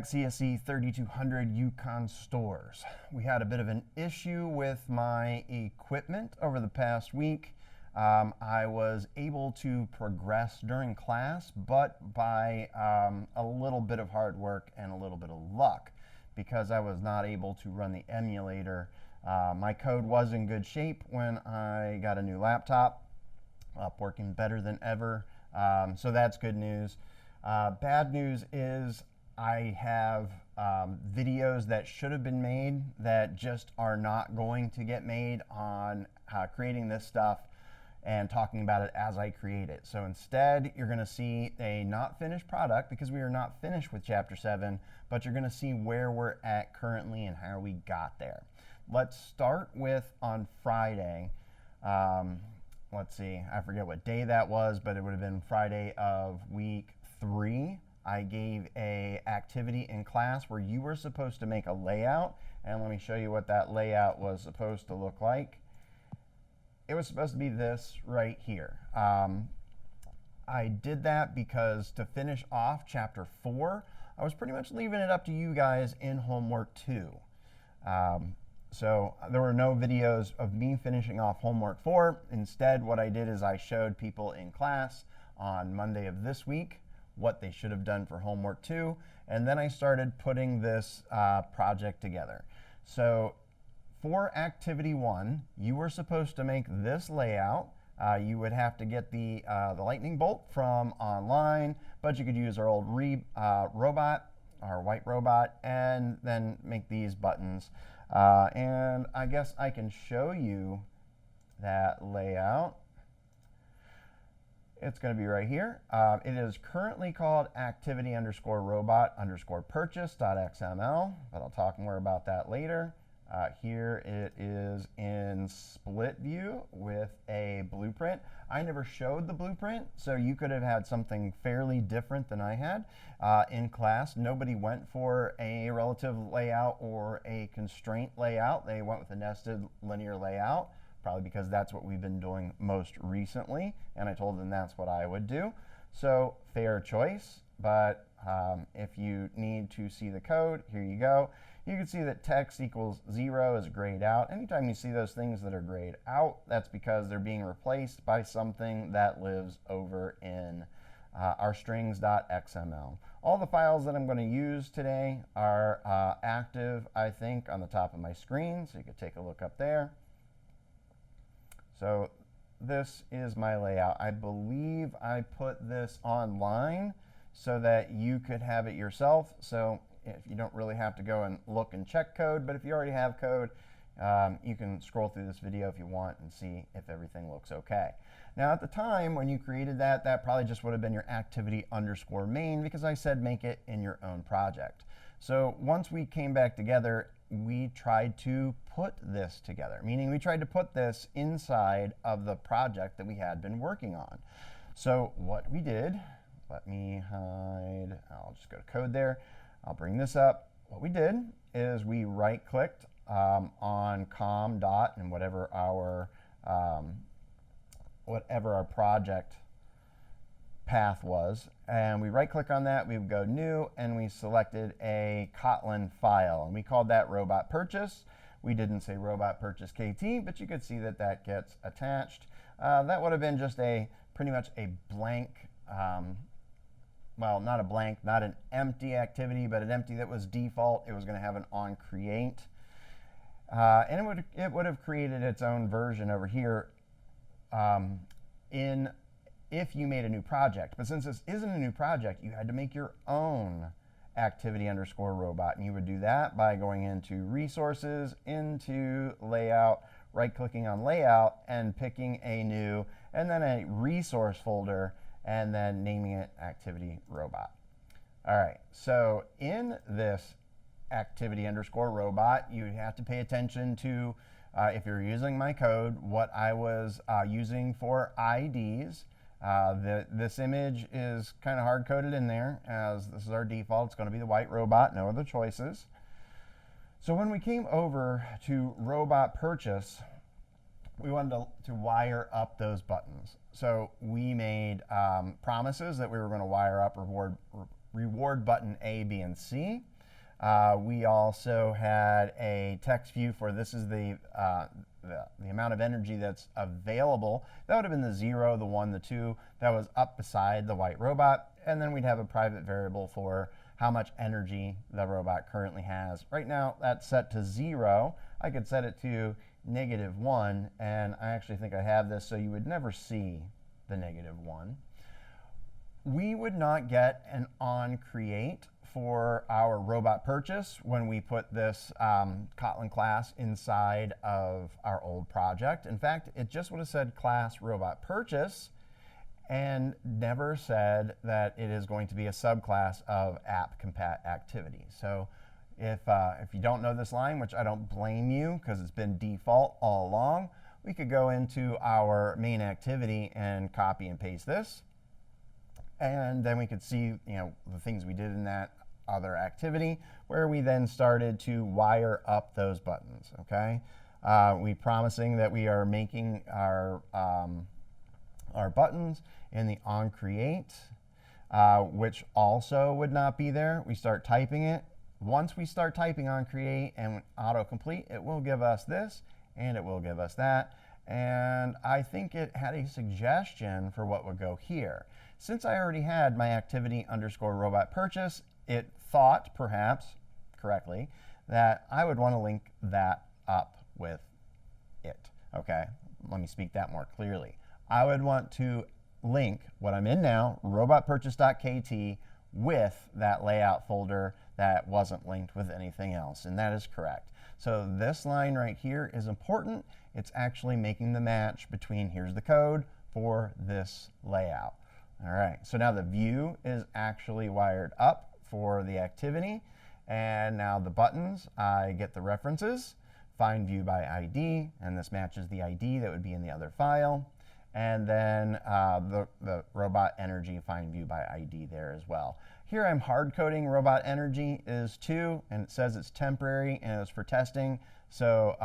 CSE 3200 Yukon stores. We had a bit of an issue with my equipment over the past week. I was able to progress during class, but by a little bit of hard work and a little bit of luck, because I was not able to run the emulator. My code was in good shape when I got a new laptop, up working better than ever. So that's good news. Bad news is I have videos that should have been made that just are not going to get made on creating this stuff and talking about it as I create it. So instead, you're going to see a not finished product because we are not finished with Chapter 7, but you're going to see where we're at currently and how we got there. Let's start with on Friday. Let's see, I forget what day that was, but it would have been Friday of week 3. I gave a activity in class where you were supposed to make a layout, and let me show you what that layout was supposed to look like. It was supposed to be this right here. I did that because to finish off Chapter 4, I was pretty much leaving it up to you guys in homework 2. So there were no videos of me finishing off homework 4. Instead, what I did is I showed people in class on Monday of this week what they should have done for homework 2, and then I started putting this project together. So for activity 1, you were supposed to make this layout. You would have to get the lightning bolt from online, but you could use our old robot, our white robot, and then make these buttons. And I guess I can show you that layout. It's going to be right here. It is currently called activity_robot_purchase.xml, but I'll talk more about that later. Here it is in split view with a blueprint. I never showed the blueprint, so you could have had something fairly different than I had. In class, nobody went for a relative layout or a constraint layout. They went with a nested linear layout, probably because that's what we've been doing most recently, and I told them that's what I would do. So fair choice, but if you need to see the code, here you go. You can see that text equals 0 is grayed out. Anytime you see those things that are grayed out, that's because they're being replaced by something that lives over in our strings.xml. All the files that I'm going to use today are active, I think, on the top of my screen, so you could take a look up there. So this is my layout. I believe I put this online so that you could have it yourself. So if you don't really have to go and look and check code, but if you already have code, you can scroll through this video if you want and see if everything looks okay. Now at the time when you created that, that probably just would have been your activity_main because I said make it in your own project. So once we came back together, we tried to put this together, meaning we tried to put this inside of the project that we had been working on. So what we did, let me hide, I'll just go to code there. I'll bring this up. What we did is we right-clicked on com dot and whatever our project path was, and we right-click on that. We would go new, and we selected a Kotlin file, and we called that robot purchase. We didn't say robot purchase KT, but you could see that that gets attached. That would have been just pretty much a blank. Well, not a blank, not an empty activity, but an empty that was default. It was going to have an onCreate. And it would have created its own version over here if you made a new project. But since this isn't a new project, you had to make your own activity_robot. And you would do that by going into resources, into layout, right-clicking on layout, and picking a new, and then a resource folder, and then naming it activity robot. All right, so in this activity_robot, you have to pay attention to, if you're using my code, what I was using for IDs. This image is kind of hard-coded in there, as this is our default. It's going to be the white robot, no other choices. So when we came over to robot purchase, we wanted to wire up those buttons. So we made promises that we were going to wire up reward button A, B, and C. We also had a text view for this is the amount of energy that's available. That would have been the 0, the 1, the 2. That was up beside the white robot. And then we'd have a private variable for how much energy the robot currently has. Right now, that's set to 0. I could set it to -1, and I actually think I have this, so you would never see the -1. We would not get an onCreate for our robot purchase when we put this Kotlin class inside of our old project. In fact, it just would have said class robot purchase and never said that it is going to be a subclass of app compat activity. So if you don't know this line, which I don't blame you because it's been default all along, we could go into our main activity and copy and paste this. And then we could see the things we did in that other activity where we then started to wire up those buttons. Okay, we promising that we are making our buttons in the onCreate, which also would not be there. We start typing it. Once we start typing onCreate and autocomplete, it will give us this and it will give us that. And I think it had a suggestion for what would go here. Since I already had my activity underscore robot purchase, it thought, perhaps correctly, that I would want to link that up with it. Okay, let me speak that more clearly. I would want to link what I'm in now, robotpurchase.kt, with that layout folder that wasn't linked with anything else, and that is correct. So this line right here is important. It's actually making the match between here's the code for this layout. All right, so now the view is actually wired up for the activity, and now the buttons, I get the references, find view by ID, and this matches the ID that would be in the other file. And then the robot energy find view by ID there as well. Here I'm hard coding robot energy is 2, and it says it's temporary and it's for testing. So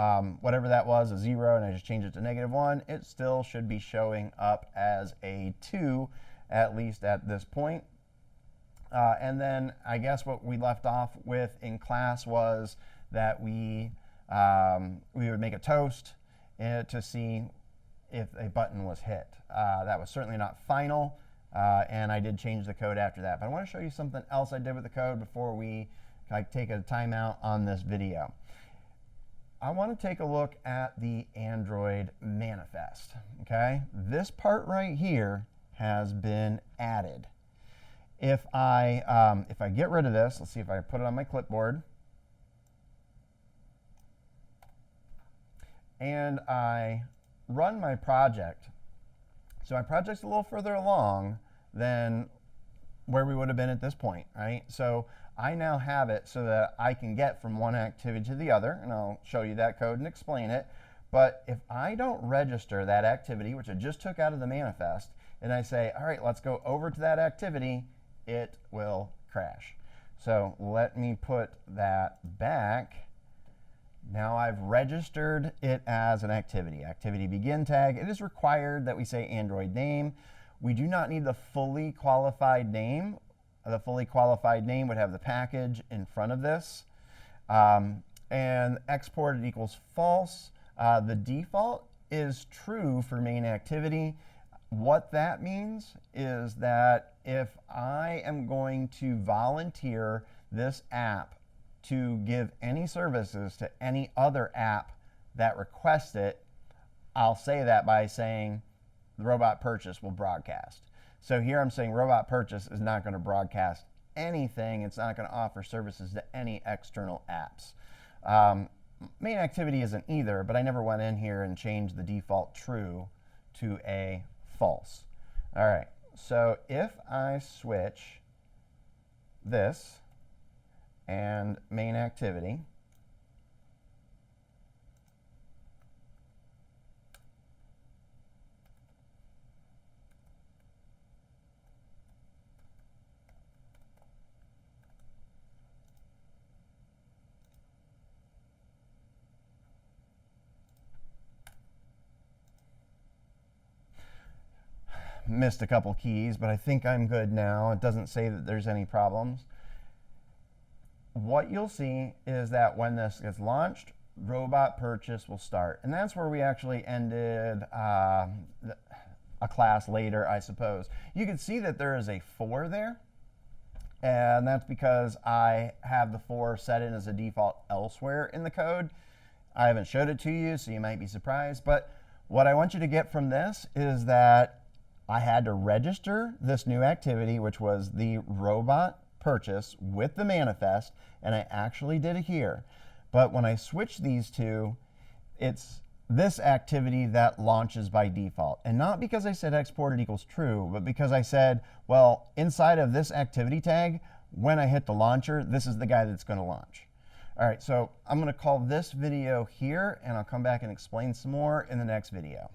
whatever that was, a 0, and I just changed it to -1, it still should be showing up as a 2, at least at this point. And then I guess what we left off with in class was that we would make a toast to see if a button was hit. That was certainly not final, and I did change the code after that. But I want to show you something else I did with the code before we take a timeout on this video. I want to take a look at the Android manifest. Okay, this part right here has been added. If I get rid of this, let's see if I put it on my clipboard, and I run my project. So my project's a little further along than where we would have been at this point, right? So I now have it so that I can get from one activity to the other, and I'll show you that code and explain it. But if I don't register that activity, which I just took out of the manifest, and I say, all right, let's go over to that activity, it will crash. So let me put that back. Now I've registered it as an activity. Activity begin tag. It is required that we say Android name. We do not need the fully qualified name. The fully qualified name would have the package in front of this. And exported equals false. The default is true for main activity. What that means is that if I am going to volunteer this app to give any services to any other app that requests it, I'll say that by saying the robot purchase will broadcast. So here I'm saying robot purchase is not going to broadcast anything. It's not going to offer services to any external apps. Main activity isn't either, but I never went in here and changed the default true to a false. All right, so if I switch this and main activity, missed a couple keys, but I think I'm good now. It doesn't say that there's any problems. What you'll see is that when this gets launched, robot purchase will start. And that's where we actually ended a class later, I suppose. You can see that there is a 4 there. And that's because I have the 4 set in as a default elsewhere in the code. I haven't showed it to you, so you might be surprised. But what I want you to get from this is that I had to register this new activity, which was the robot purchase with the manifest, and I actually did it here. But when I switch these two, it's this activity that launches by default. And not because I said exported equals true, but because I said, well, inside of this activity tag, when I hit the launcher, this is the guy that's going to launch. All right, so I'm going to call this video here, and I'll come back and explain some more in the next video.